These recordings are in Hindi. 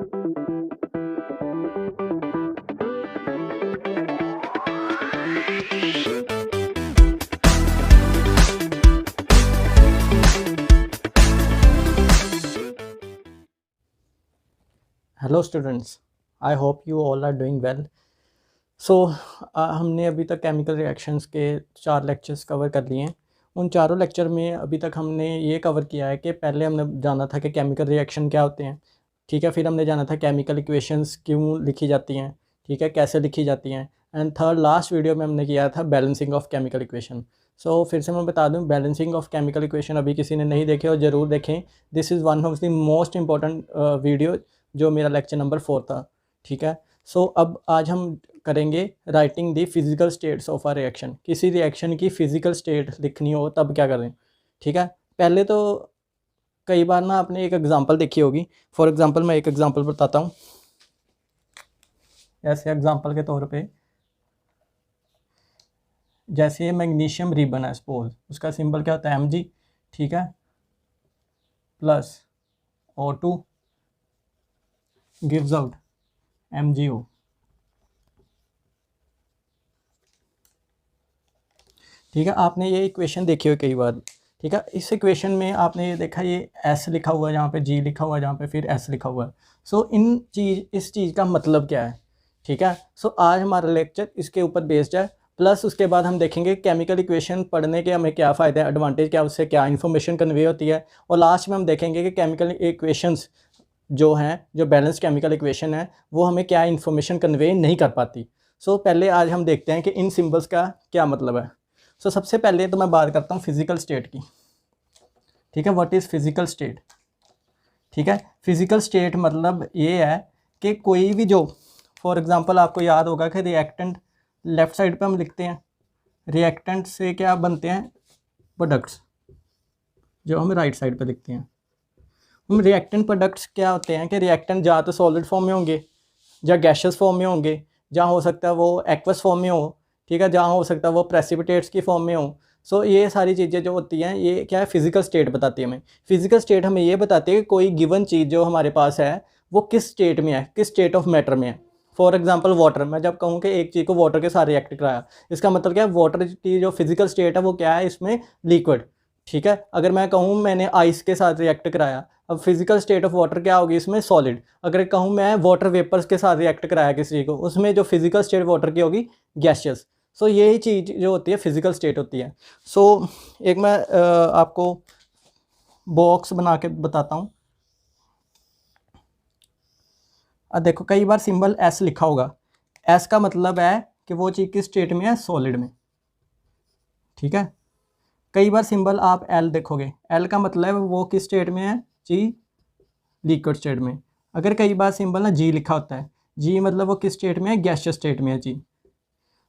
Hello students, I hope you all are doing well. So हमने अभी तक केमिकल रिएक्शंस के 4 लेक्चर्स कवर कर लिए हैं। उन चारों लेक्चर में अभी तक हमने ये कवर किया है कि पहले हमने जाना था कि केमिकल रिएक्शन क्या होते हैं, ठीक है। फिर हमने जाना था केमिकल इक्वेशंस क्यों लिखी जाती हैं, ठीक है, कैसे लिखी जाती हैं। एंड थर्ड लास्ट वीडियो में हमने किया था बैलेंसिंग ऑफ केमिकल इक्वेशन। सो फिर से मैं बता दूं, बैलेंसिंग ऑफ केमिकल इक्वेशन अभी किसी ने नहीं देखे और ज़रूर देखें। This is one of the most important video जो मेरा लेक्चर नंबर 4 था, ठीक है। सो अब आज हम करेंगे writing the physical states of a reaction. किसी रिएक्शन की फ़िज़िकल स्टेट लिखनी हो तब क्या करें, ठीक है। पहले तो कई बार ना आपने एक एग्जांपल देखी होगी। फॉर एग्जांपल मैं एक एग्जांपल बताता हूँ। ऐसे एग्जांपल के तौर पे जैसे मैग्नीशियम रिबन है, सपोज उसका सिंबल क्या होता है, Mg, ठीक है, plus O2 gives out MgO। ठीक है, आपने ये इक्वेशन देखी हो कई बार, ठीक है। इस इक्वेशन में आपने ये देखा, ये S लिखा हुआ है, जहाँ पे G लिखा हुआ है, जहाँ पे फिर S लिखा हुआ है। सो इस चीज़ का मतलब क्या है, ठीक है। सो आज हमारा लेक्चर इसके ऊपर बेस्ड है। प्लस उसके बाद हम देखेंगे केमिकल इक्वेशन पढ़ने के हमें क्या फ़ायदा है, एडवांटेज क्या, उससे क्या इन्फॉर्मेशन कन्वे होती है। और लास्ट में हम देखेंगे कि केमिकल इक्वेशंस जो हैं, जो बैलेंस केमिकल इक्वेशन है, वो हमें क्या इन्फॉर्मेशन कन्वे नहीं कर पाती। सो पहले आज हम देखते हैं कि इन सिम्बल्स का क्या मतलब है। सो सबसे पहले तो मैं बात करता हूँ फिज़िकल स्टेट की, ठीक है। व्हाट इज़ फिज़िकल स्टेट, ठीक है। फिज़िकल स्टेट मतलब ये है कि कोई भी जो, फॉर एग्जांपल आपको याद होगा कि रिएक्टेंट लेफ़्ट साइड पे हम लिखते हैं, रिएक्टेंट से क्या बनते हैं, प्रोडक्ट्स, जो हम राइट साइड पे लिखते हैं। हम रिएक्टेंट प्रोडक्ट्स क्या होते हैं कि रिएक्टेंट या तो सॉलिड फॉर्म में होंगे, या गैशियस फॉर्म में होंगे, जहाँ हो सकता है वो एक्वस फॉर्म में हो, ठीक है, जहाँ हो सकता है वो प्रेसिपिटेट्स की फॉर्म में हो। सो ये सारी चीज़ें जो होती हैं, ये क्या है, फिज़िकल स्टेट बताती है हमें। फिज़िकल स्टेट हमें ये बताती है कि कोई गिवन चीज़ जो हमारे पास है वो किस स्टेट में है, किस स्टेट ऑफ मैटर में है। फॉर एग्जांपल वाटर, मैं जब कहूँ कि एक चीज़ को वाटर के साथ रिएक्ट कराया, इसका मतलब क्या है, वाटर की जो फिज़िकल स्टेट है वो क्या है, इसमें लिक्विड, ठीक है। अगर मैं कहूँ मैंने आइस के साथ रिएक्ट कराया, अब फिज़िकल स्टेट ऑफ वाटर क्या होगी, इसमें सॉलिड। अगर कहूँ मैं वाटर वेपर्स के साथ रिएक्ट कराया किसी को, उसमें जो फिज़िकल स्टेट वाटर की होगी गैशियस। सो यही चीज़ जो होती है फिज़िकल स्टेट होती है। सो एक मैं आपको बॉक्स बना के बताता हूँ। अब देखो, कई बार सिंबल S लिखा होगा, S का मतलब है कि वो चीज़ किस स्टेट में है, सॉलिड में, ठीक है। कई बार सिंबल आप L देखोगे, L का मतलब है वो किस स्टेट में है, जी, लिक्विड स्टेट में। अगर कई बार सिंबल ना G लिखा होता है, G मतलब वो किस स्टेट में है, गैसियस स्टेट में है, जी।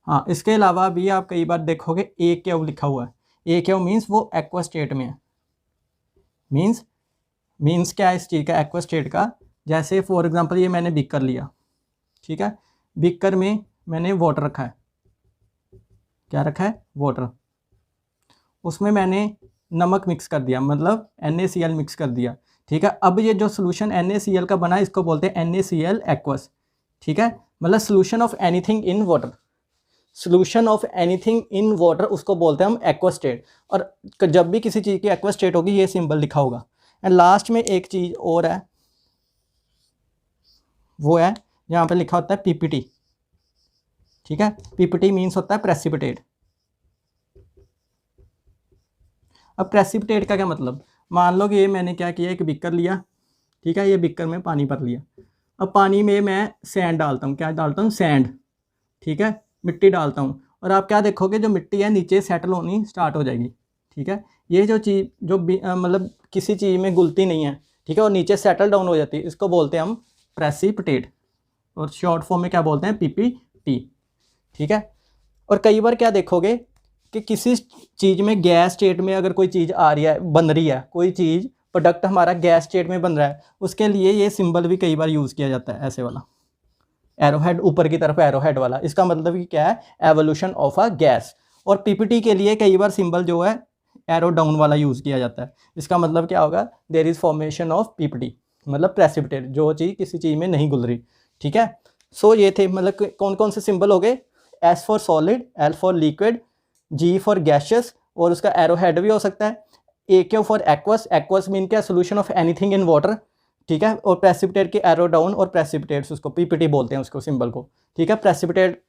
हाँ, इसके अलावा भी आप कई बार देखोगे AQ लिखा हुआ है, AQ मीन्स वो एक्वा स्टेट में है। मीन्स क्या है इस चीज़ का, एक्वा स्टेट का। जैसे फॉर एग्जांपल ये मैंने बीकर लिया, ठीक है, बीकर में मैंने वाटर रखा है, क्या रखा है, वाटर। उसमें मैंने नमक मिक्स कर दिया, मतलब NaCl मिक्स कर दिया, ठीक है। अब ये जो सोल्यूशन NaCl का बना है, इसको बोलते हैं NaCl एक्वस, ठीक है। मतलब solution of anything in water, solution of anything in water उसको बोलते हैं हम एक्वा स्टेट। और जब भी किसी चीज़ की एक्वा स्टेट होगी ये सिंबल लिखा होगा। एंड लास्ट में एक चीज़ और है, वो है यहाँ पे लिखा होता है PPT, ठीक है। PPT मीन्स होता है प्रेसिपिटेट। अब प्रेसिपिटेट का क्या मतलब, मान लो कि ये मैंने क्या किया, एक बीकर लिया, ठीक है, ये बीकर में पानी भर लिया। अब पानी में मैं सैंड डालता हूँ, क्या डालता हूँ, सैंड, ठीक है, मिट्टी डालता हूँ। और आप क्या देखोगे, जो मिट्टी है नीचे सेटल होनी स्टार्ट हो जाएगी, ठीक है। ये जो चीज़ जो मतलब किसी चीज़ में घुलती नहीं है, ठीक है, और नीचे सेटल डाउन हो जाती है, इसको बोलते हैं हम प्रेसिपिटेट, और शॉर्ट फॉर्म में क्या बोलते हैं, PPT, ठीक है। और कई बार क्या देखोगे कि किसी चीज़ में गैस स्टेट में अगर कोई चीज़ आ रही है, बन रही है, कोई चीज़ प्रोडक्ट हमारा गैस स्टेट में बन रहा है, उसके लिए ये सिंबल भी कई बार यूज़ किया जाता है, ऐसे वाला एरोहेड, ऊपर की तरफ एरोहेड वाला। इसका मतलब कि क्या है, एवोल्यूशन ऑफ अ गैस। और PPT के लिए कई बार सिंबल जो है एरो डाउन वाला यूज़ किया जाता है। इसका मतलब क्या होगा, there is formation of PPT, मतलब प्रेसिपिटेट, जो चीज़ किसी चीज़ में नहीं घुल रही, ठीक है। सो ये थे मतलब कौन कौन से सिंबल हो गए, S for solid, L for liquid, G for gaseous, और उसका एरो हेड भी हो सकता है, A Q for aqueous, aqueous mean क्या, solution of anything in water, ठीक है। और प्रेसिपिटेट के एरो डाउन और प्रेसिपिटेट्स, उसको पीपीटी बोलते हैं उसको सिंबल को, ठीक है। प्रेसिपिटेट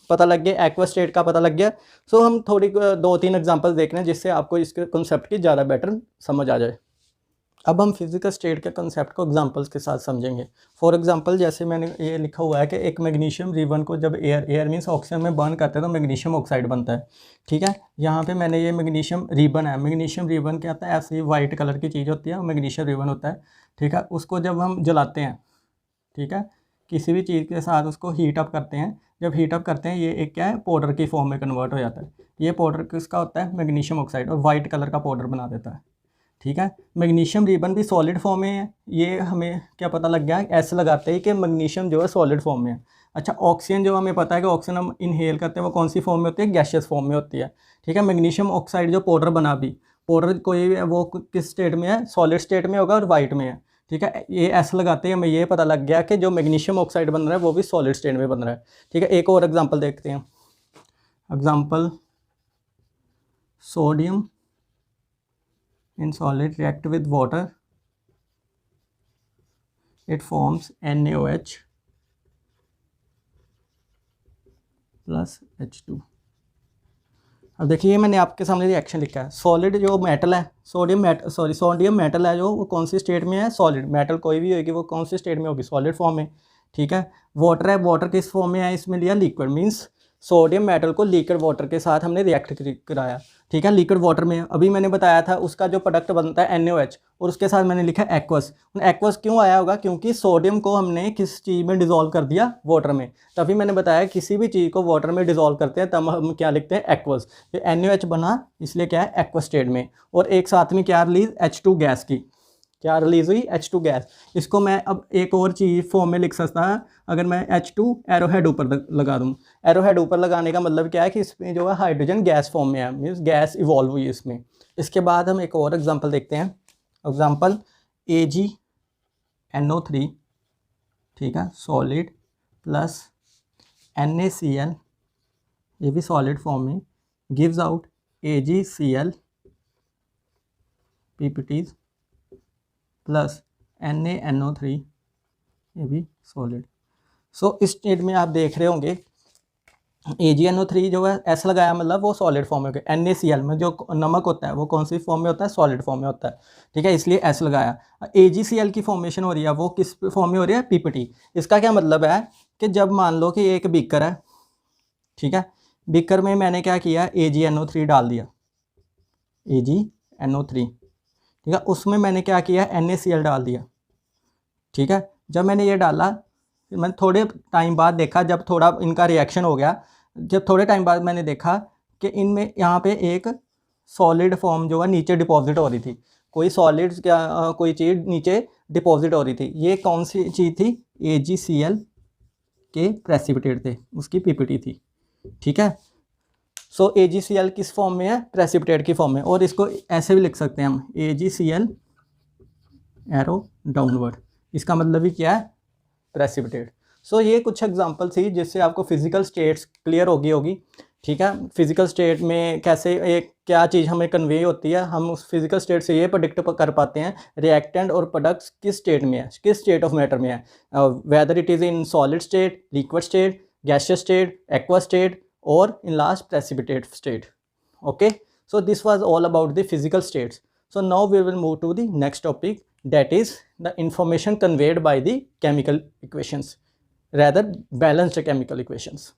पता लग गया, एक्वस स्टेट का पता लग गया। सो हम थोड़ी 2-3 एग्जांपल देख रहे हैं जिससे आपको इसके कॉन्सेप्ट की ज़्यादा बेटर समझ आ जाए। अब हम फिजिकल स्टेट के कंसेप्ट को एग्जांपल्स के साथ समझेंगे। फॉर एग्जांपल जैसे मैंने ये लिखा हुआ है कि एक मैग्नीशियम रिबन को जब एयर मीन्स ऑक्सीजन में बर्न करते हैं तो मैग्नीशियम ऑक्साइड बनता है, ठीक है। यहाँ पे मैंने ये मैग्नीशियम रिबन है, मैग्नीशियम रिबन क्या होता है, ऐसी वाइट कलर की चीज़ होती है, मैग्नीशियम रिबन होता है, ठीक है। उसको जब हम जलाते हैं, ठीक है, किसी भी चीज़ के साथ उसको हीट अप करते हैं, जब हीट अप करते हैं ये एक क्या है, पाउडर की फॉर्म में कन्वर्ट हो जाता है। ये पाउडर किसका होता है, मैग्नीशियम ऑक्साइड, और वाइट कलर का पाउडर बना देता है, ठीक है। मैग्नीशियम रिबन भी सॉलिड फॉर्म में है, ये हमें क्या पता लग गया, ऐसे लगाते हैं कि मैग्नीशियम जो है सॉलिड फॉर्म में है। अच्छा, ऑक्सीजन जो हमें पता है कि ऑक्सीजन हम इनहेल करते हैं वो कौन सी फॉर्म में होती है, गैशियस फॉर्म में होती है, ठीक है। मैग्नीशियम ऑक्साइड जो पाउडर बना भी, पाउडर कोई भी है वो किस स्टेट में है, सॉलिड स्टेट में होगा और वाइट में है, ठीक है। ये ऐसे लगाते हैं, हमें ये पता लग गया कि जो मैग्नीशियम ऑक्साइड बन रहा है वो भी सॉलिड स्टेट में बन रहा है, ठीक है। एक और एग्जाम्पल देखते हैं। Example, sodium in solid react with water, it forms NaOH plus H2। अब देखिए मैंने आपके सामने रिएक्शन लिखा है, सॉलिड जो मेटल है, सोडियम मेटल है जो, वो कौन सी स्टेट में है, सॉलिड। मेटल कोई भी होगी वो कौन सी स्टेट में होगी, सॉलिड फॉर्म में, ठीक है। वाटर है, वाटर किस फॉर्म में है, इसमें लिया लिक्विड, मीन्स सोडियम मेटल को लिक्विड वाटर के साथ हमने रिएक्ट कराया, ठीक है, लिक्विड वाटर में। अभी मैंने बताया था उसका जो प्रोडक्ट बनता है NaOH, और उसके साथ मैंने लिखा एक्वस। एक्वस क्यों आया होगा, क्योंकि सोडियम को हमने किस चीज़ में डिज़ोल्व कर दिया, वाटर में। तभी मैंने बताया किसी भी चीज़ को वाटर में डिज़ोल्व करते हैं तब हम क्या लिखते हैं, एक्वस। तो NaOH बना, इसलिए क्या है, एक्वस स्टेट में। और एक साथ में क्या रिलीज, H2 गैस की क्या रिलीज हुई, H2 गैस। इसको मैं अब एक और चीज़ फॉर्म में लिख सकता है, अगर मैं H2 एरोहेड ऊपर लगा दूँ। एरोहेड ऊपर लगाने का मतलब क्या है कि इसमें जो है हाइड्रोजन गैस फॉर्म में है, मीन्स गैस इवॉल्व हुई इसमें। इसके बाद हम एक और एग्जांपल देखते हैं। एग्जांपल, AgNO3, ठीक है, सॉलिड, प्लस NaCl, ये भी सॉलिड फॉर्म में, gives out AgCl PPTs plus NaNO3, ये भी सॉलिड। सो इस स्टेट में आप देख रहे होंगे AgNO3 जो है एस लगाया मतलब वो सॉलिड फॉर्म में, NaCl में जो नमक होता है वो कौन सी फॉर्म में होता है, सॉलिड फॉर्म में होता है, ठीक है, इसलिए एस लगाया। AgCl की फॉर्मेशन हो रही है, वो किस फॉर्म में हो रही है, PPT। इसका क्या मतलब है कि जब मान लो कि एक बीकर है, ठीक है, बीकर में मैंने क्या किया, AgNO3 डाल दिया, AgNO3, ठीक है, उसमें मैंने क्या किया, NaCl डाल दिया, ठीक है। जब मैंने ये डाला, फिर मैंने थोड़े टाइम बाद देखा, जब थोड़ा इनका रिएक्शन हो गया, जब थोड़े टाइम बाद मैंने देखा कि इनमें यहाँ पे एक सॉलिड फॉर्म जो है नीचे डिपॉजिट हो रही थी, कोई सॉलिड कोई चीज़ नीचे डिपॉजिट हो रही थी। ये कौन सी चीज़ थी, AgCl के प्रेसिपिटेट थे, उसकी PPT थी, ठीक है। सो AgCl किस फॉर्म में है, प्रेसिपिटेट की फॉर्म में। और इसको ऐसे भी लिख सकते हैं हम, AgCl एरो डाउनवर्ड, इसका मतलब भी क्या है, प्रेसिपिटेट। सो ये कुछ एग्जांपल थी जिससे आपको फिजिकल स्टेट्स क्लियर होगी, ठीक है। फिजिकल स्टेट में कैसे एक क्या चीज़ हमें कन्वे होती है, हम उस फिजिकल स्टेट से ये प्रेडिक्ट कर पाते हैं रिएक्टेंट और प्रोडक्ट्स किस स्टेट में है, किस स्टेट ऑफ मैटर में है, whether it is in solid state, liquid state, gaseous state, aqua state, और in last precipitate state. Okay, so this was all about the physical states. So now we will move to the next topic, that is the information conveyed by the chemical equations, rather balanced chemical equations।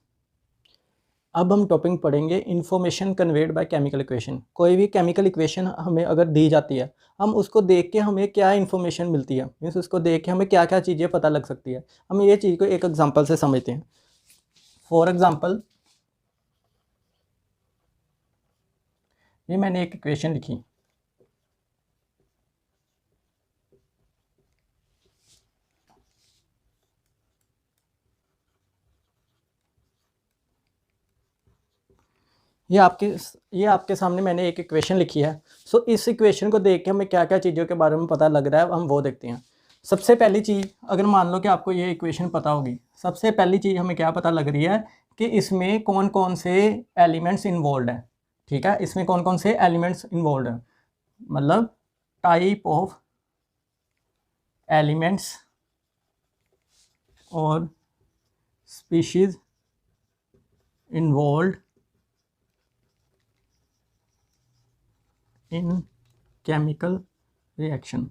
अब हम टॉपिक पढ़ेंगे information conveyed by chemical equation. कोई भी केमिकल इक्वेशन हमें अगर दी जाती है, हम उसको देख के हमें क्या इन्फॉर्मेशन मिलती है, मीन्स उसको देख के हमें क्या क्या चीज़ें पता लग सकती है। हम ये चीज़ को एक एग्जांपल से समझते हैं। फॉर एग्जांपल, ये मैंने एक इक्वेशन लिखी, ये आपके सामने मैंने एक इक्वेशन लिखी है। सो इस इक्वेशन को देख के हमें क्या क्या चीज़ों के बारे में पता लग रहा है, हम वो देखते हैं। सबसे पहली चीज़, अगर मान लो कि आपको ये इक्वेशन पता होगी, सबसे पहली चीज़ हमें क्या पता लग रही है कि इसमें कौन कौन से एलिमेंट्स इन्वॉल्व हैं। ठीक है, इसमें कौन कौन से एलिमेंट्स इन्वॉल्व हैं, मतलब टाइप ऑफ एलिमेंट्स और species involve in chemical reaction.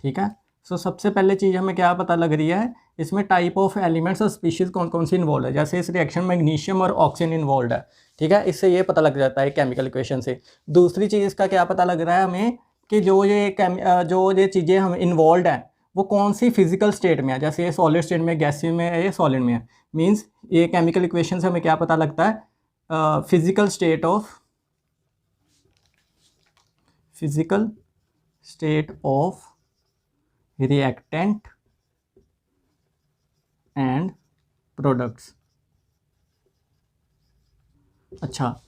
ठीक है, सो सबसे पहले चीज़ हमें क्या पता लग रही है, इसमें टाइप ऑफ एलिमेंट्स और स्पीशीज़ कौन कौन सी इन्वॉल्व है। जैसे इस रिएक्शन में मैग्नीशियम और ऑक्सीजन इन्वॉल्व है। ठीक है, इससे ये पता लग जाता है केमिकल इक्वेशन से। दूसरी चीज़ इसका क्या पता लग रहा है हमें कि जो ये चीज़ें हम इन्वॉल्व हैं वो कौन सी फिजिकल स्टेट में है। जैसे ये सॉलिड स्टेट में, गैसीय में है, ये सॉलिड में है। मीन्स ये केमिकल इक्वेशन से हमें क्या पता लगता है, physical state of reactant and products. अच्छा,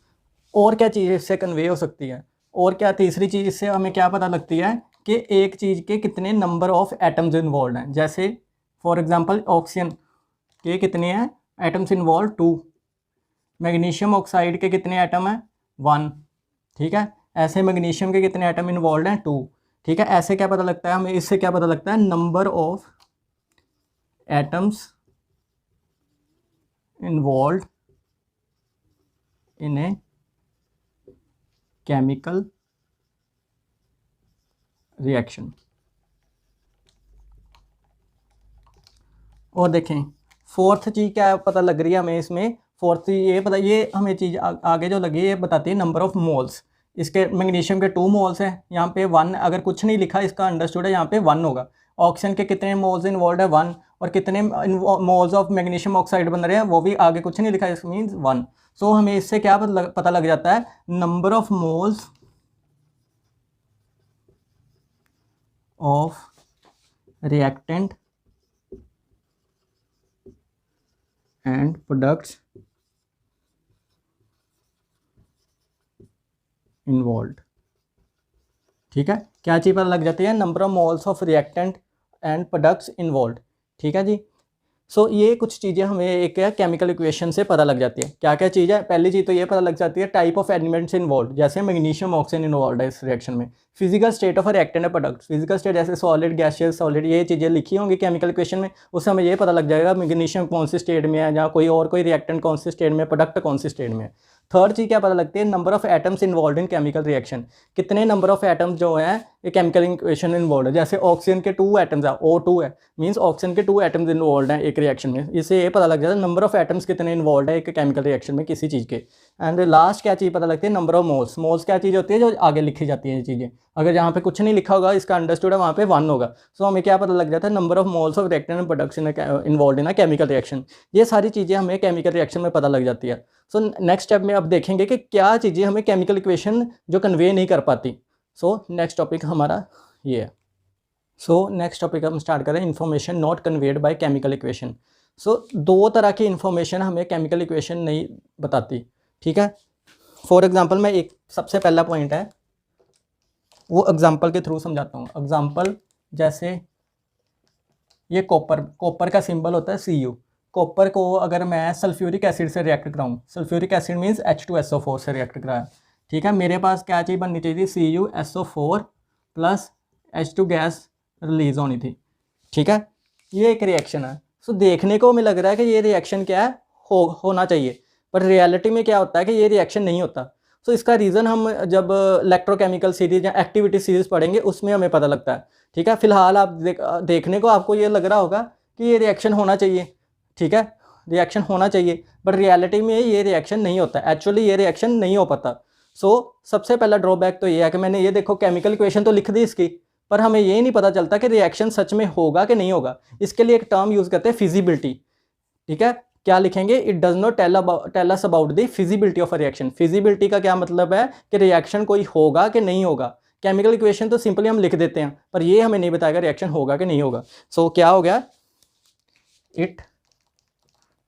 और क्या चीज़ इससे कन्वे हो सकती है, और क्या तीसरी चीज़ इससे हमें क्या पता लगती है कि एक चीज़ के कितने नंबर ऑफ एटम्स इन्वॉल्व हैं। जैसे फॉर एग्जांपल ऑक्सीजन के कितने हैं एटम्स इन्वॉल्व, 2। मैग्नीशियम ऑक्साइड के कितने एटम हैं, 1। ठीक है, ऐसे मैग्नीशियम के कितने एटम इन्वॉल्व हैं, 2। ठीक है, ऐसे क्या पता लगता है हमें, इससे क्या पता लगता है, number of atoms involve in a chemical reaction. और देखें फोर्थ चीज़ क्या पता लग रही है हमें इसमें, फोर्थ चीज़ ये पता, ये हमें चीज़ आगे जो लगी है ये बताती है नंबर ऑफ मोल्स। इसके मैग्नीशियम के 2 मोल्स हैं, यहाँ पे 1, अगर कुछ नहीं लिखा इसका अंडरस्टूड है यहाँ पे 1 होगा। ऑक्सीजन के कितने मोल्स इन्वॉल्व है, 1। और कितने मोल्स ऑफ मैग्नीशियम ऑक्साइड बन रहे हैं वो भी आगे कुछ नहीं लिखा, इस मीन्स 1। सो हमें इससे क्या पता लग जाता है, number of moles of reactant and products involve. ठीक है, क्या चीज़ पता लग जाती है, number of moles of reactant and products involve. ठीक है जी, सो ये कुछ चीज़ें हमें एक केमिकल इक्वेशन से पता लग जाती है। क्या क्या चीज़ है, पहली चीज़ तो ये पता लग जाती है टाइप ऑफ एलिमेंट्स इन्वॉल्व, जैसे मैग्नीशियम ऑक्सीजन इन्वॉल्व है इस रिएक्शन में। Physical state of reactant product, physical state जैसे सॉलिड, गैसियस, सॉलिड, ये चीज़ें लिखी होंगी केमिकल इक्वेशन में, उससे हमें ये पता लग जाएगा मैग्नीशियम कौन सी स्टेट में है, या कोई रिएक्टेंट कौन सी स्टेट में, प्रोडक्ट कौन सी स्टेट में है। थर्ड चीज़ क्या पता लगती है, number of atoms involve in chemical reaction, कितने नंबर ऑफ एटम्स जो है ये केमिकल इक्वेशन इन्वॉल्व है। जैसे ऑक्सीजन के 2 एटम्स है, O2 है, मीन्स ऑक्सीजन के 2 एटम्स इन्वॉल्व हैं एक रिएक्शन में। इससे ये पता लग जाता है नंबर ऑफ एटम्स कितने इन्वॉल्व है एक केमिकल रिएक्शन में किसी चीज़ के। एंड लास्ट क्या चीज़ पता लगती है, नंबर ऑफ मोल्स। मोल्स क्या चीज़ होती है, जो आगे लिखी जाती है ये चीज़ें। अगर जहाँ पे कुछ नहीं लिखा होगा इसका अंडरस्टूड है, वहाँ पे 1 होगा। सो हमें क्या पता लग जाता है, number of moles of reactant and products involve in a chemical reaction. ये सारी चीज़ें हमें केमिकल रिएक्शन में पता लग जाती है। सो नेक्स्ट स्टेप में अब देखेंगे कि क्या चीज़ें हमें केमिकल इक्वेशन जो कन्वे नहीं कर पाती। सो नेक्स्ट टॉपिक हमारा ये है। सो नेक्स्ट टॉपिक हम स्टार्ट करें, information not conveyed by chemical equation. So 2 तरह की इन्फॉर्मेशन हमें केमिकल इक्वेशन नहीं बताती। ठीक है, फॉर एग्जांपल मैं एक सबसे पहला पॉइंट है वो एग्जांपल के थ्रू समझाता हूँ। एग्जांपल जैसे ये कॉपर का सिंबल होता है Cu। कॉपर को अगर मैं सल्फ्यूरिक एसिड से रिएक्ट कराऊँ, सल्फ्यूरिक एसिड मीन्स H2SO4 से रिएक्ट कराया। ठीक है, मेरे पास क्या चीज़ बननी चाहिए थी, CuSO4 plus H2 gas release होनी थी। ठीक है, ये एक रिएक्शन है। सो देखने को हमें लग रहा है कि ये रिएक्शन क्या है, होना चाहिए, पर रियलिटी में क्या होता है कि ये रिएक्शन नहीं होता। सो इसका रीज़न हम जब इलेक्ट्रोकेमिकल सीरीज या एक्टिविटी सीरीज पढ़ेंगे उसमें हमें पता लगता है। ठीक है, फिलहाल आप देखने को आपको ये लग रहा होगा कि ये रिएक्शन होना चाहिए। ठीक है, रिएक्शन होना चाहिए, बट रियलिटी में ये रिएक्शन नहीं होता, एक्चुअली ये रिएक्शन नहीं हो पाता। सो सबसे पहला ड्रॉबैक तो ये है कि मैंने ये देखो केमिकल इक्वेशन तो लिख दी इसकी, पर हमें ये नहीं पता चलता कि रिएक्शन सच में होगा कि नहीं होगा। इसके लिए एक टर्म यूज़ करते हैं, फिजिबिलिटी। ठीक है, क्या लिखेंगे, it does not tell us about the feasibility of a reaction. Feasibility का क्या मतलब है कि रिएक्शन कोई होगा कि नहीं होगा। केमिकल इक्वेशन तो सिंपली हम लिख देते हैं, पर ये हमें नहीं बताएगा रिएक्शन होगा कि नहीं होगा। सो क्या हो गया, it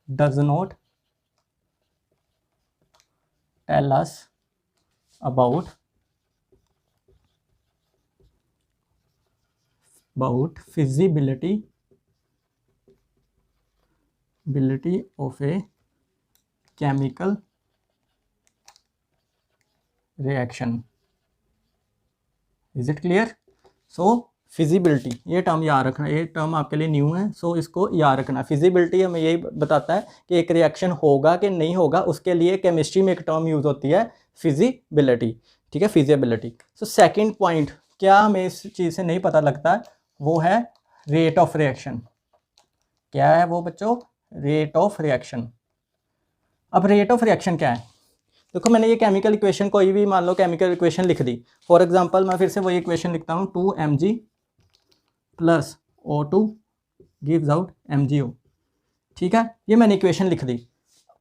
does not tell us about about feasibility of a chemical reaction. Is it clear? So feasibility, ये टर्म याद रखना, ये टर्म आपके लिए न्यू है, सो इसको याद रखना। फिजिबिलिटी हमें यही बताता है कि एक रिएक्शन होगा कि नहीं होगा, उसके लिए केमिस्ट्री में एक टर्म यूज़ होती है फिजिबिलिटी, ठीक है, फिजिबिलिटी। सो सेकंड पॉइंट क्या हमें इस चीज़ से नहीं पता लगता, वो है रेट ऑफ रिएक्शन। क्या है वो बच्चों? Rate of reaction. अब रेट ऑफ रिएक्शन क्या है? देखो मैंने ये केमिकल इक्वेशन, कोई भी मान लो केमिकल इक्वेशन लिख दी। फॉर एग्जांपल मैं फिर से वही इक्वेशन लिखता हूँ, 2mg plus O2 gives out MgO, ठीक है, ये मैंने इक्वेशन लिख दी।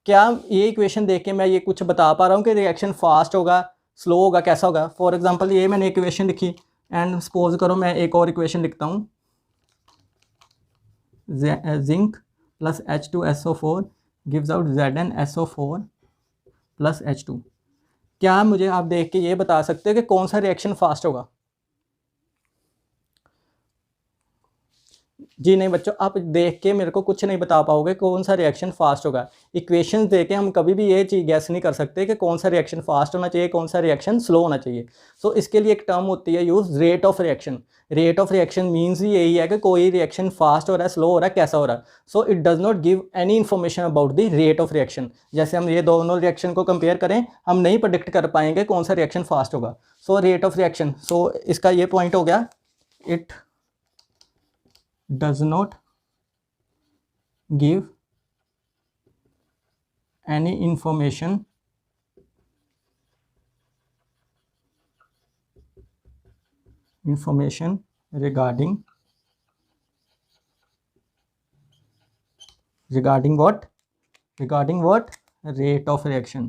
क्या ये इक्वेशन देख के मैं ये कुछ बता पा रहा हूँ कि रिएक्शन फास्ट होगा, स्लो होगा, कैसा होगा? फॉर एग्जांपल ये मैंने इक्वेशन लिखी एंड सपोज करो मैं एक और इक्वेशन लिखता हूँ, zinc plus H2SO4 gives out ZnSO4 plus H2। क्या मुझे आप देख के ये बता सकते हो कि कौन सा रिएक्शन फास्ट होगा? जी नहीं बच्चों, आप देख के मेरे को कुछ नहीं बता पाओगे कौन सा रिएक्शन फास्ट होगा। इक्वेशंस देख के हम कभी भी ये चीज़ गैस नहीं कर सकते कि कौन सा रिएक्शन फास्ट होना चाहिए, कौन सा रिएक्शन स्लो होना चाहिए। सो इसके लिए एक टर्म होती है use, rate of reaction. Rate of reaction means he यही है कि कोई रिएक्शन फास्ट हो रहा है, स्लो हो रहा है, कैसा हो रहा है। So it does not give any information about the rate of reaction. जैसे हम ये दोनों रिएक्शन को कंपेयर करें, हम नहीं प्रेडिक्ट कर पाएंगे कौन सा रिएक्शन फास्ट होगा। सो रेट ऑफ रिएक्शन, सो इसका ये पॉइंट हो गया, it does not give any information regarding what? Regarding what? Rate of reaction।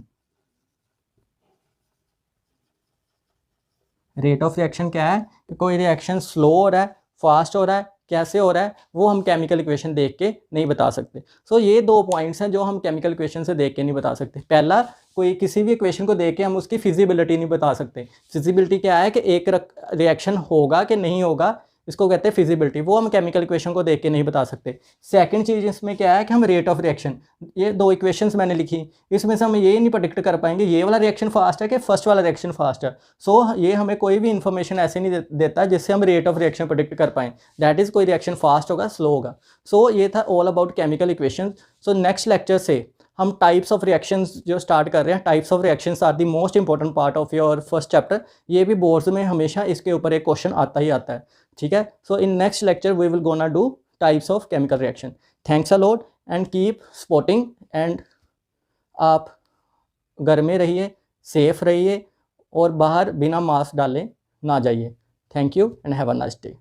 Rate of reaction क्या है कि कोई रिएक्शन स्लो हो रहा है, फास्ट हो रहा है, कैसे हो रहा है, वो हम केमिकल इक्वेशन देख के नहीं बता सकते। सो ये दो पॉइंट्स हैं जो हम केमिकल इक्वेशन से देख के नहीं बता सकते। पहला, कोई किसी भी इक्वेशन को देख के हम उसकी फिजिबिलिटी नहीं बता सकते। फिजिबिलिटी क्या है कि एक रिएक्शन होगा कि नहीं होगा, इसको कहते हैं फिजिबिलिटी, वो हम केमिकल इक्वेशन को देख के नहीं बता सकते। सेकंड चीज़ इसमें क्या है कि हम रेट ऑफ रिएक्शन, ये दो इक्वेशंस मैंने लिखी, इसमें से हम ये नहीं प्रेडिक्ट कर पाएंगे ये वाला रिएक्शन फास्ट है कि फर्स्ट वाला रिएक्शन फास्ट है। सो ये हमें कोई भी इन्फॉर्मेशन ऐसे नहीं देता जिससे हम रेट ऑफ रिएक्शन प्रेडिक्ट कर पाएँ, दैट इज़ कोई रिएक्शन फास्ट होगा, स्लो होगा। सो ये था all about chemical equation. So next lecture से हम टाइप्स ऑफ रिएक्शंस जो स्टार्ट कर रहे हैं। Types of reactions are the most important part of your first chapter. ये भी बोर्ड्स में हमेशा इसके ऊपर एक क्वेश्चन आता ही आता है, ठीक है। So in next lecture we will gonna do types of chemical reaction. Thanks a lot and keep spotting, and आप घर में रहिए, सेफ रहिए और बाहर बिना मास्क डाले ना जाइए। Thank you and have a nice day.